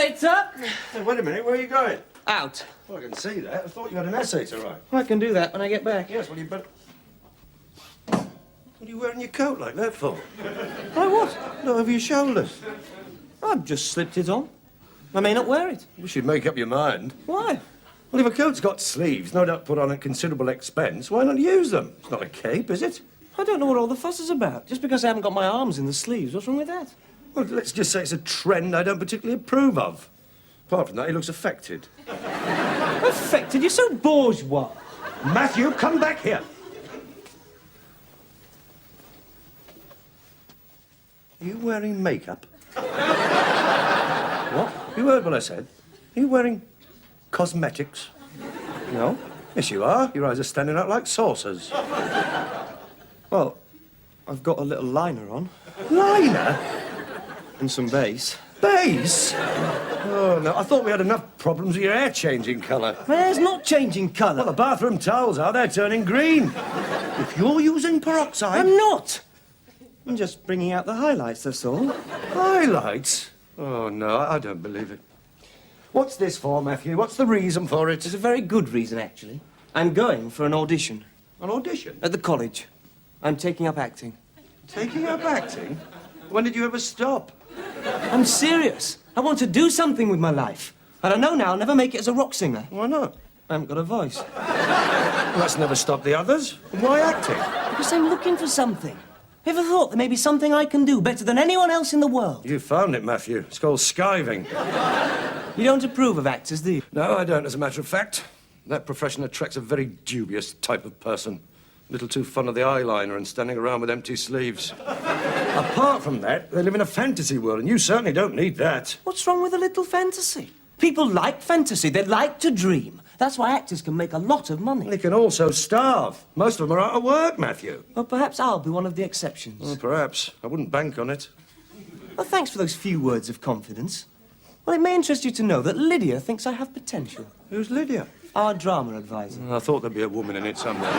later. Hey, wait a minute, where are you going? Out. Well, I can see that. I thought you had an essay to write. I can do that when I get back. Yes, well, you better... What are you wearing your coat like that for? Why, what? Not over your shoulders. I've just slipped it on. I may not wear it. You should make up your mind. Why? Well, if a coat's got sleeves, no doubt put on at considerable expense, why not use them? It's not a cape, is it? I don't know what all the fuss is about. Just because I haven't got my arms in the sleeves, what's wrong with that? Well, let's just say it's a trend I don't particularly approve of. Apart from that, he looks affected. Affected? You're so bourgeois. Matthew, come back here. Are you wearing makeup? What? You heard what I said. Are you wearing cosmetics? No. Yes, you are. Your eyes are standing out like saucers. Well, I've got a little liner on. Liner? And some base. Base? Oh, no. I thought we had enough problems with your hair changing colour. My hair's not changing colour. Well, the bathroom towels are. They're turning green. If you're using peroxide... I'm not. I'm just bringing out the highlights, that's all. Highlights? Oh, no, I don't believe it. What's this for, Matthew? What's the reason for it? There's a very good reason, actually. I'm going for an audition. An audition? At the college. I'm taking up acting. Taking up acting? When did you ever stop? I'm serious. I want to do something with my life. And I know now I'll never make it as a rock singer. Why not? I haven't got a voice. Well, that's never stopped the others. Why acting? Because I'm looking for something. Ever thought there may be something I can do better than anyone else in the world? You found it, Matthew. It's called skiving. You don't approve of actors, do you? No, I don't, as a matter of fact. That profession attracts a very dubious type of person. A little too fond of the eyeliner and standing around with empty sleeves. Apart from that, they live in a fantasy world, and you certainly don't need that. What's wrong with a little fantasy? People like fantasy. They like to dream. That's why actors can make a lot of money. They can also starve. Most of them are out of work, Matthew. Well, perhaps I'll be one of the exceptions. Well, perhaps. I wouldn't bank on it. Well, thanks for those few words of confidence. Well, it may interest you to know that Lydia thinks I have potential. Who's Lydia? Our drama advisor. I thought there'd be a woman in it somewhere.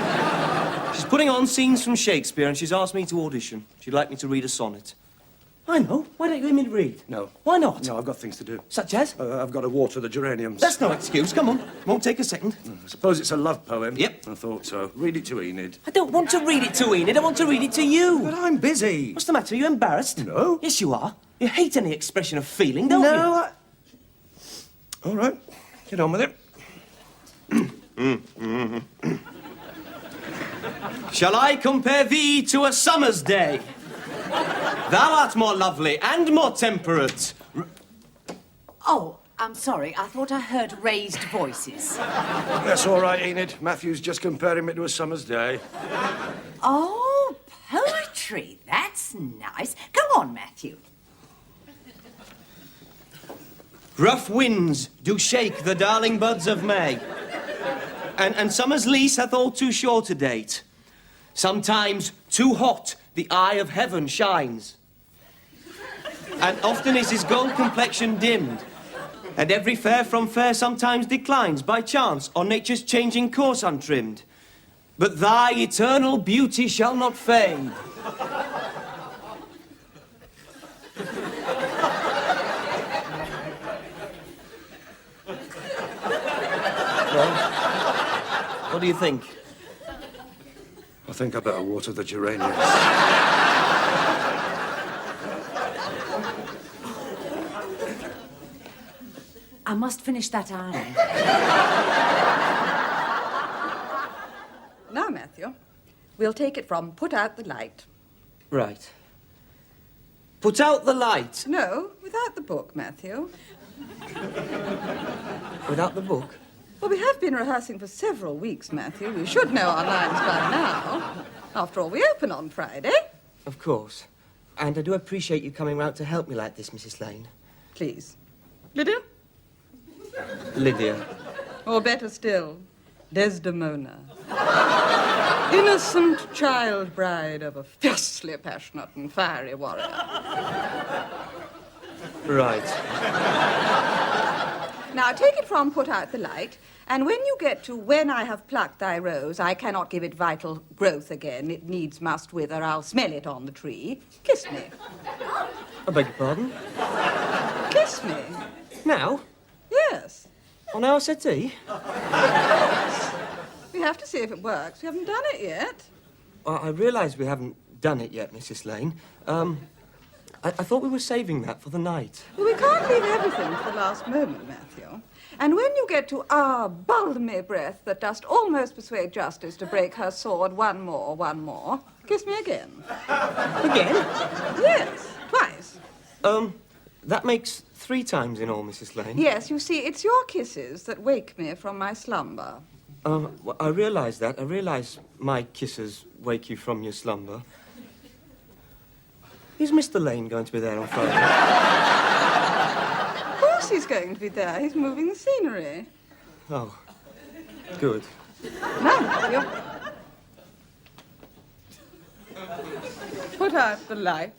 She's putting on scenes from Shakespeare and she's asked me to audition. She'd like me to read a sonnet. I know. Why don't you let me read? No. Why not? No, I've got things to do. Such as? I've got to water the geraniums. That's no excuse. Come on. Won't take a second. I suppose it's a love poem. Yep. I thought so. Read it to Enid. I don't want to read it to Enid. I want to read it to you. But I'm busy. What's the matter? Are you embarrassed? No. Yes, you are. You hate any expression of feeling, don't you? No, All right. Get on with it. Shall I compare thee to a summer's day? Thou art more lovely and more temperate. Oh, I'm sorry. I thought I heard raised voices. That's all right, Enid. Matthew's just comparing it to a summer's day. Oh, poetry. That's nice. Go on, Matthew. Rough winds do shake the darling buds of May, and summer's lease hath all too short a date. Sometimes too hot the eye of heaven shines, and often is his gold complexion dimmed, and every fair from fair sometimes declines by chance or nature's changing course untrimmed. But thy eternal beauty shall not fade. What do you think? I think I better water the geraniums. I must finish that iron. Now, Matthew, we'll take it from put out the light. Right. Put out the light. No, without the book, Matthew. Without the book? Well, we have been rehearsing for several weeks, Matthew. We should know our lines by now. After all, we open on Friday. Of course. And I do appreciate you coming round to help me like this, Mrs. Lane. Please. Lydia? Lydia. Or better still, Desdemona. Innocent child bride of a fiercely passionate and fiery warrior. Right. Now, take it from put out the light, and when you get to when I have plucked thy rose, I cannot give it vital growth again. It needs must wither, I'll smell it on the tree. Kiss me. I beg your pardon? Kiss me. Now? Yes. On our settee? We have to see if it works. We haven't done it yet. Well, I realise we haven't done it yet, Mrs. Lane. I thought we were saving that for the night. Well, we can't leave everything to the last moment, Matthew. And when you get to our balmy breath that dost almost persuade justice to break her sword one more, kiss me again. Again? Yes, twice. That makes 3 times in all, Mrs. Lane. Yes, you see, it's your kisses that wake me from my slumber. Well, I realise that. I realise my kisses wake you from your slumber. Is Mr. Lane going to be there on Friday? Of course he's going to be there. He's moving the scenery. Oh, good. Now, Matthew. Put out the light.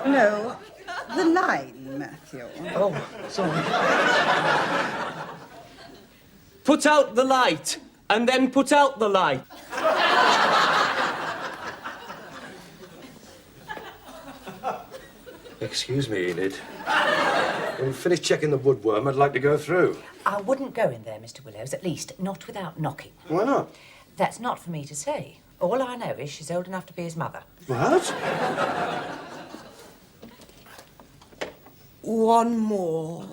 No, the line, Matthew. Oh, sorry. Put out the light, and then put out the light. Excuse me, Enid. When we finish checking the woodworm, I'd like to go through. I wouldn't go in there, Mr. Willows, at least not without knocking. Why not? That's not for me to say. All I know is she's old enough to be his mother. What? One more.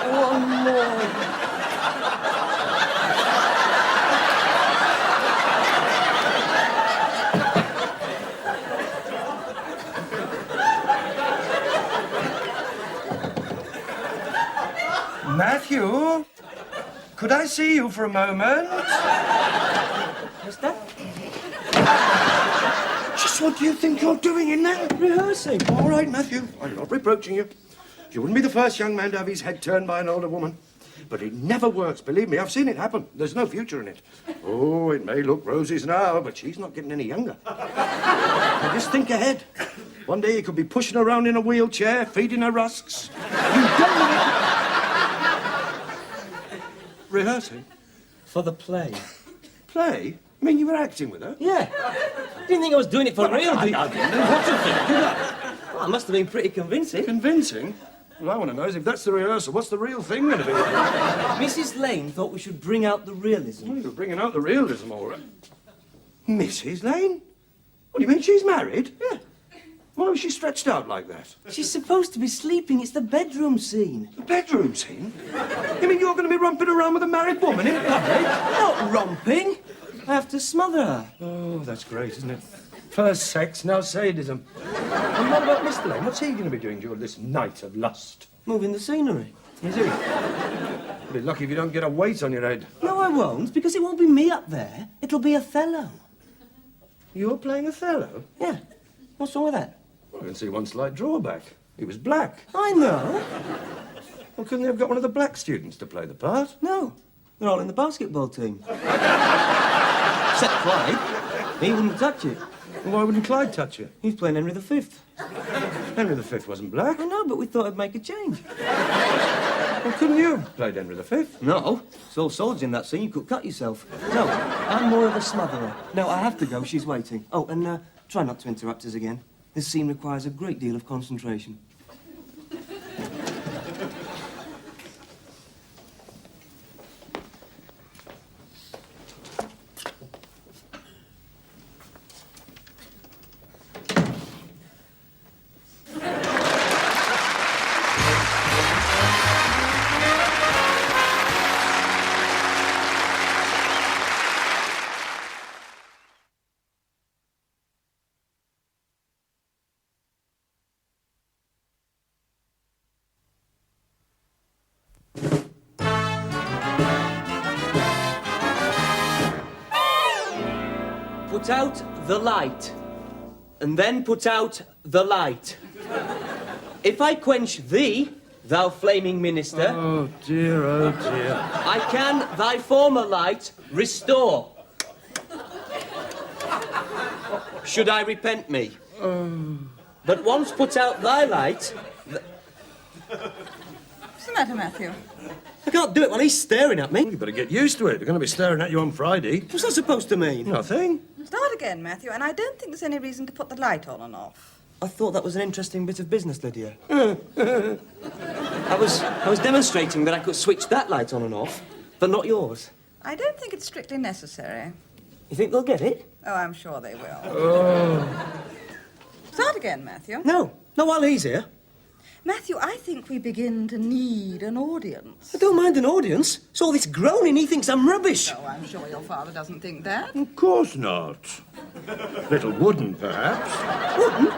One more. Matthew? Could I see you for a moment? Mister? Just what do you think you're doing in there? Rehearsing. All right, Matthew. I'm not reproaching you. You wouldn't be the first young man to have his head turned by an older woman. But it never works, believe me. I've seen it happen. There's no future in it. Oh, it may look roses now, but she's not getting any younger. Now just think ahead. One day you could be pushing around in a wheelchair, feeding her rusks. You've done it. Rehearsing? For the play. Play? I mean, you were acting with her? Yeah. Didn't think I was doing it for real, did you? I didn't know what to think, did I? Well, I must have been pretty convincing. Convincing? Well, I want to know is if that's the rehearsal, what's the real thing going to be? Mrs. Lane thought we should bring out the realism. Well, you're bringing out the realism, all right. Mrs. Lane? What do you mean, she's married? Yeah. Why was she stretched out like that? She's supposed to be sleeping. It's the bedroom scene. The bedroom scene? You mean you're going to be romping around with a married woman in public? Not romping. I have to smother her. Oh, that's great, isn't it? First sex, now sadism. And what about Mr. Lane? What's he going to be doing during this night of lust? Moving the scenery. Is he? You'll be lucky if you don't get a weight on your head. No, I won't, because it won't be me up there. It'll be Othello. You're playing Othello? Yeah. What's wrong with that? Well, I can see one slight drawback. He was black. I know. Well, couldn't they have got one of the black students to play the part? No. They're all in the basketball team. Except Clyde. He wouldn't touch it. Well, why wouldn't Clyde touch it? He's playing Henry V. Henry V wasn't black. I know, but we thought I'd make a change. Well, couldn't you have played Henry V? No. It's all swords in that scene. You could cut yourself. No, I'm more of a smotherer. No, I have to go. She's waiting. Oh, and try not to interrupt us again. This scene requires a great deal of concentration. Put out the light, and then put out the light. If I quench thee, thou flaming minister, Oh, dear, oh, dear. I can thy former light restore. Should I repent me? But once put out thy light... the matter, Matthew? I can't do it while he's staring at me. You better get used to it. They're going to be staring at you on Friday. What's that supposed to mean? Nothing. Start again, Matthew, and I don't think there's any reason to put the light on and off. I thought that was an interesting bit of business, Lydia. I was demonstrating that I could switch that light on and off, but not yours. I don't think it's strictly necessary. You think they'll get it? Oh, I'm sure they will. Oh. Start again, Matthew. No, not while he's here. Matthew, I think we begin to need an audience. I don't mind an audience. It's all this groaning. He thinks I'm rubbish. Oh, I'm sure your father doesn't think that. Of course not. Little wooden, perhaps. Wouldn't?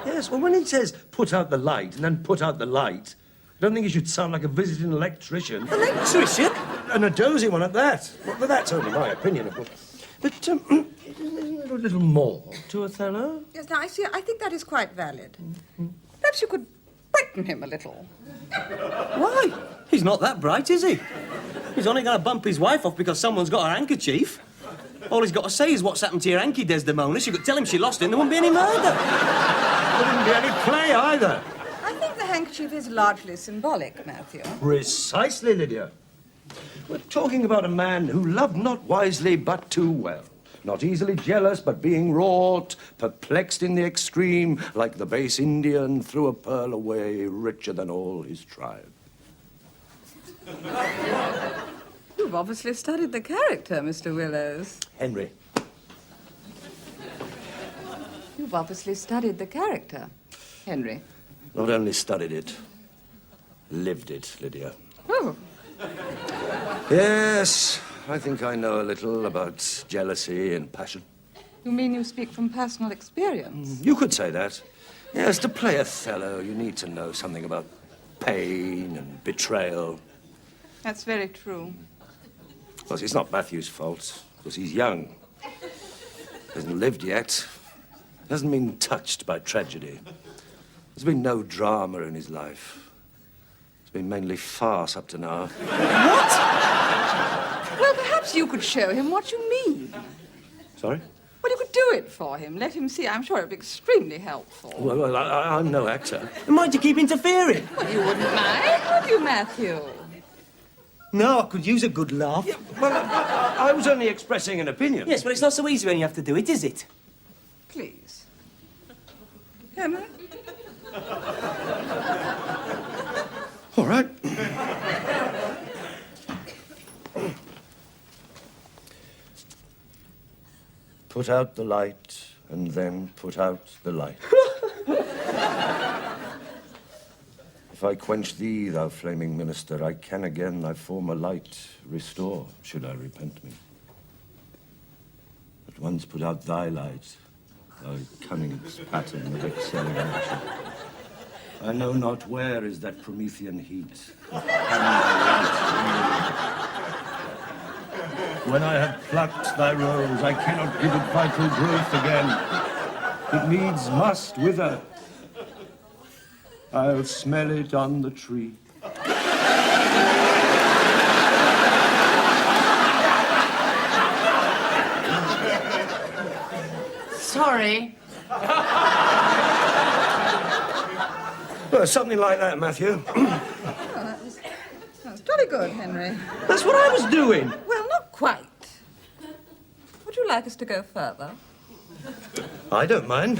Yes, well, when it says put out the light and then put out the light, I don't think you should sound like a visiting electrician. Electrician? And a dozy one at that. Well, that's only my opinion, of course. But a little more to Othello. Yes, now, I think that is quite valid. Perhaps you could brighten him a little. Why? He's not that bright, is he? He's only going to bump his wife off because someone's got her handkerchief. All he's got to say is what's happened to your hanky, Desdemona. She could tell him she lost it and there wouldn't be any murder. There wouldn't be any play either. I think the handkerchief is largely symbolic, Matthew. Precisely, Lydia. We're talking about a man who loved not wisely but too well. Not easily jealous, but being wrought, perplexed in the extreme, like the base Indian threw a pearl away, richer than all his tribe. You've obviously studied the character, Mr. Willows. Henry. You've obviously studied the character, Henry. Not only studied it, lived it, Lydia. Oh. Yes, I think I know a little about jealousy and passion. You mean you speak from personal experience? You could say that. Yes, to play Othello, you need to know something about pain and betrayal. That's very true. Of course, it's not Matthew's fault, because he's young. Hasn't lived yet. Hasn't been touched by tragedy. There's been no drama in his life. It's been mainly farce up to now. What? Well, perhaps you could show him what you mean. Sorry? Well, you could do it for him. Let him see. I'm sure it would be extremely helpful. Well, I'm no actor. Mind you keep interfering? Well, you wouldn't mind, would you, Matthew? No, I could use a good laugh. Well, I was only expressing an opinion. Yes, but it's not so easy when you have to do it, is it? Please. Henry? All right. Put out the light, and then put out the light. If I quench thee, thou flaming minister, I can again thy former light restore, should I repent me. But once put out thy light, thy cunning's pattern of excelling action, I know not where is that Promethean heat. When I have plucked thy rose, I cannot give it vital growth again. It needs must wither. I'll smell it on the tree. Sorry. Well, something like that, Matthew. That's jolly good, Henry. That's what I was doing. Well, not quite. Would you like us to go further? I don't mind.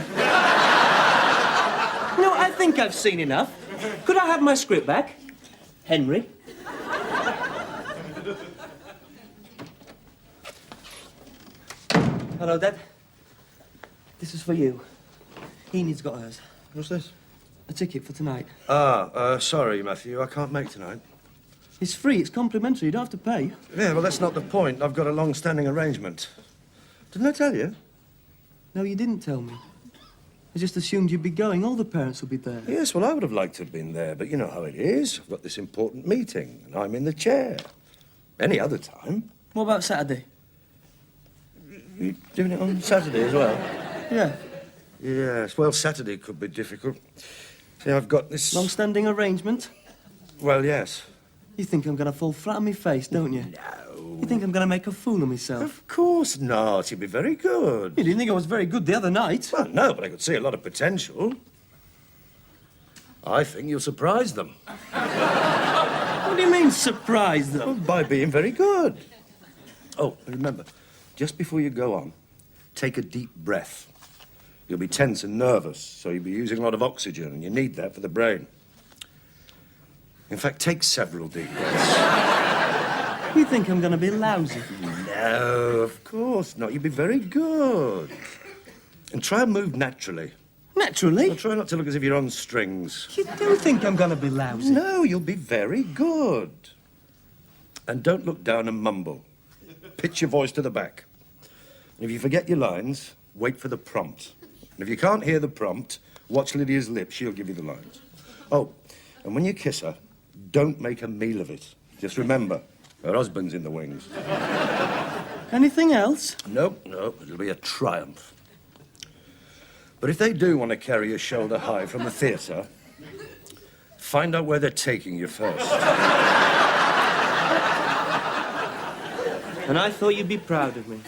No, I think I've seen enough. Could I have my script back? Henry? Hello, Dad. This is for you. Enid's got hers. What's this? A ticket for tonight. Sorry, Matthew. I can't make tonight. It's free. It's complimentary. You don't have to pay. Yeah, well, that's not the point. I've got a long-standing arrangement. Didn't I tell you? No, you didn't tell me. I just assumed you'd be going. All the parents will be there. Yes, well, I would have liked to have been there, but you know how it is. I've got this important meeting, and I'm in the chair. Any other time. What about Saturday? You doing it on Saturday as well? Yeah. Yes, well, Saturday could be difficult. See, I've got this... Long-standing arrangement? Well, yes. You think I'm going to fall flat on my face, don't you? No. You think I'm going to make a fool of myself? Of course not. You'd be very good. You didn't think I was very good the other night? Well, no, but I could see a lot of potential. I think you'll surprise them. do you mean, surprised, though? Well, by being very good. Oh, and remember, just before you go on, take a deep breath. You'll be tense and nervous, so you'll be using a lot of oxygen, and you need that for the brain. In fact, take several deep breaths. You think I'm going to be lousy? No, of course not. You'll be very good. And try and move naturally. Naturally? Well, try not to look as if you're on strings. You do think I'm going to be lousy? No, you'll be very good. And don't look down and mumble. Pitch your voice to the back. And if you forget your lines, wait for the prompt. And if you can't hear the prompt, watch Lydia's lips. She'll give you the lines. Oh, and when you kiss her, don't make a meal of it. Just remember, her husband's in the wings. Anything else? Nope, it'll be a triumph. But if they do want to carry you shoulder high from the theatre, find out where they're taking you first. And I thought you'd be proud of me.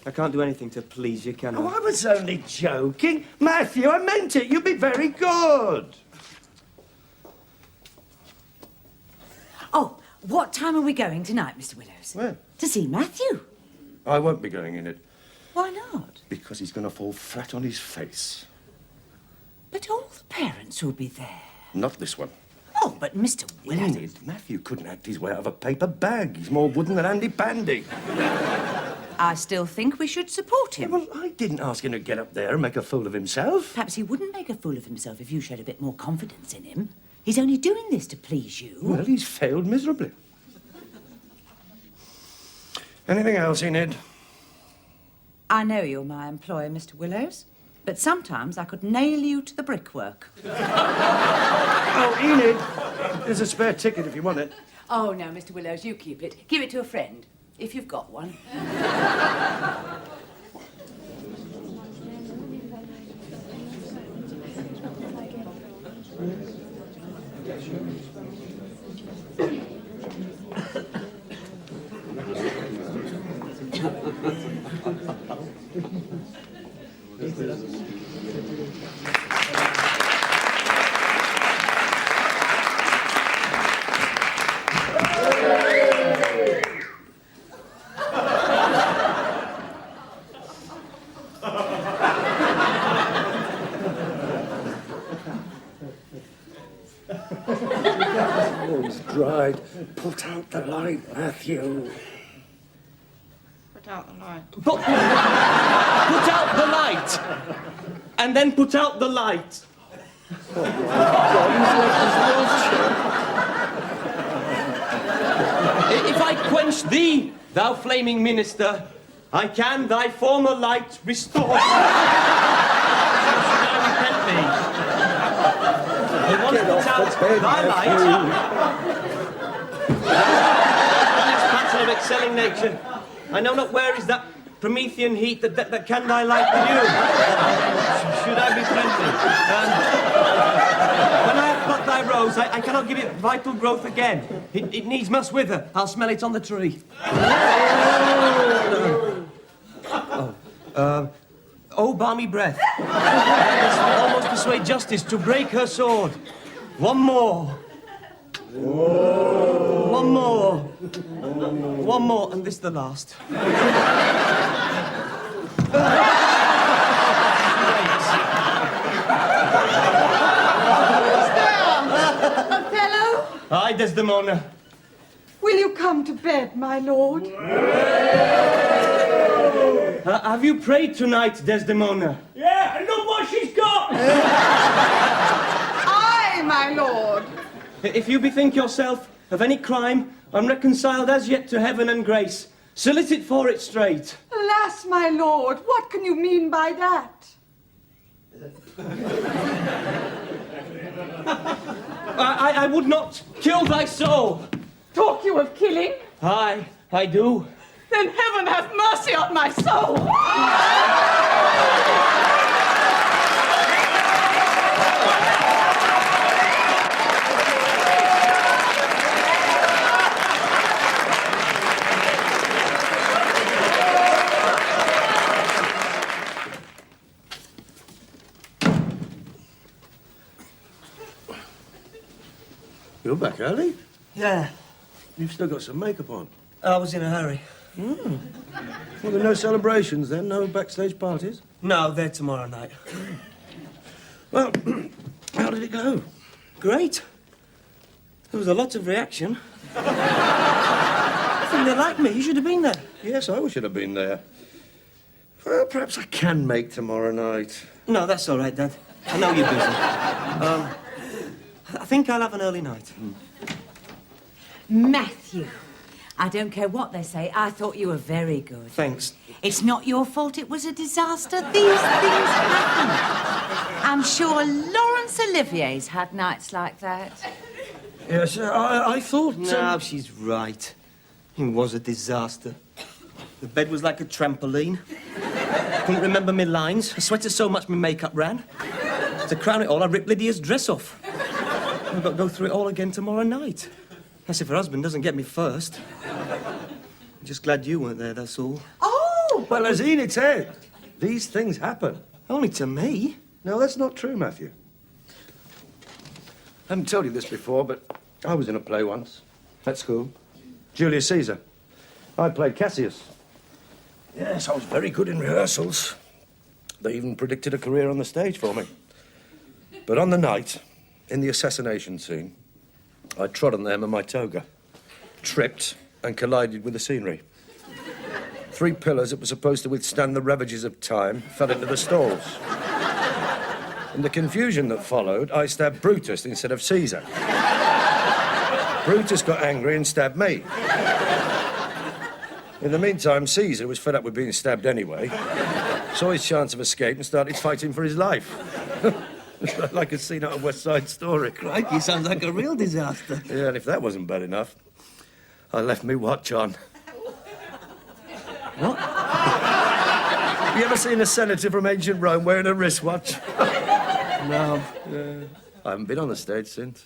I can't do anything to please you, can I? Oh, I was only joking. Matthew, I meant it. You'll be very good. Oh, what time are we going tonight, Mr. Willows? Where? To see Matthew. I won't be going in it. Why not? Because he's going to fall flat on his face. But all the parents will be there. Not this one. Oh, but Mr. Willows... Enid, Matthew couldn't act his way out of a paper bag. He's more wooden than Andy Pandy. I still think we should support him. Well, I didn't ask him to get up there and make a fool of himself. Perhaps he wouldn't make a fool of himself if you showed a bit more confidence in him. He's only doing this to please you. Well, he's failed miserably. Anything else, Enid? I know you're my employer, Mr. Willows, but sometimes I could nail you to the brickwork. Oh, Enid, there's a spare ticket if you want it. Oh, no, Mr. Willows, you keep it. Give it to a friend, if you've got one. Oh, he's dried. Put out the light, Matthew. Put out the light. Put out the light! And then put out the light. If I quench thee, thou flaming minister, I can thy former light restore. Should I repent me? Once put out thy light, this pattern of excelling nature, I know not where is that Promethean heat that can thy light renew. Should I be friendly? When I have plucked thy rose, I cannot give it vital growth again. It needs must wither. I'll smell it on the tree. Oh, balmy breath. This will almost persuade justice to break her sword. One more. One more. One more, and this the last. Othello, Hi, Desdemona. will you come to bed, my lord? Have you prayed tonight, Desdemona? Yeah, and look what she's got! Aye, my lord. If you bethink yourself of any crime unreconciled as yet to heaven and grace, solicit for it straight. Alas, my lord, what can you mean by that? I would not kill thy soul. Talk you of killing? Aye, I do. Then heaven have mercy on my soul! You're back early. Yeah, You've still got some makeup on. I was in a hurry. Well, there are no celebrations then? No backstage parties? No, they're tomorrow night. Well, how did it go? Great. There was a lot of reaction. I think they liked me. You should have been there. Yes, I should have been there. Well, perhaps I can make tomorrow night. No, that's all right, Dad. I know you're busy. I think I'll have an early night. Matthew, I don't care what they say. I thought you were very good. Thanks. It's not your fault it was a disaster. These things happen. I'm sure Laurence Olivier's had nights like that. Yes, I thought... No, she's right. It was a disaster. The bed was like a trampoline. Couldn't remember my lines. I sweated so much my makeup ran. To crown it all, I ripped Lydia's dress off. I've got to go through it all again tomorrow night. That's if her husband doesn't get me first. I'm just glad you weren't there, that's all. Oh! Well, as Enid said, these things happen. Only to me. No, that's not true, Matthew. I haven't told you this before, but I was in a play once at school. Julius Caesar. I played Cassius. Yes, I was very good in rehearsals. They even predicted a career on the stage for me. But on the night, in the assassination scene, I trod on them in my toga, tripped and collided with the scenery. 3 pillars that were supposed to withstand the ravages of time fell into the stalls. In the confusion that followed, I stabbed Brutus instead of Caesar. Brutus got angry and stabbed me. In the meantime, Caesar was fed up with being stabbed anyway, saw his chance of escape and started fighting for his life. Like a scene out of West Side Story. Crikey, sounds like a real disaster. Yeah, and if that wasn't bad enough, I left me watch on. What? You ever seen a senator from ancient Rome wearing a wristwatch? No. I haven't been on the stage since.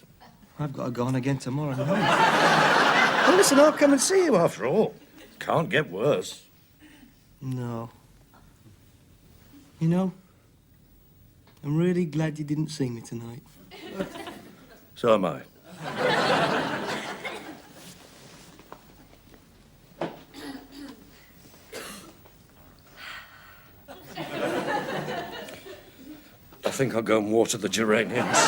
I've got to go on again tomorrow night. Well, listen, I'll come and see you after all. Can't get worse. No. You know, I'm really glad you didn't see me tonight. So am I. I think I'll go and water the geraniums.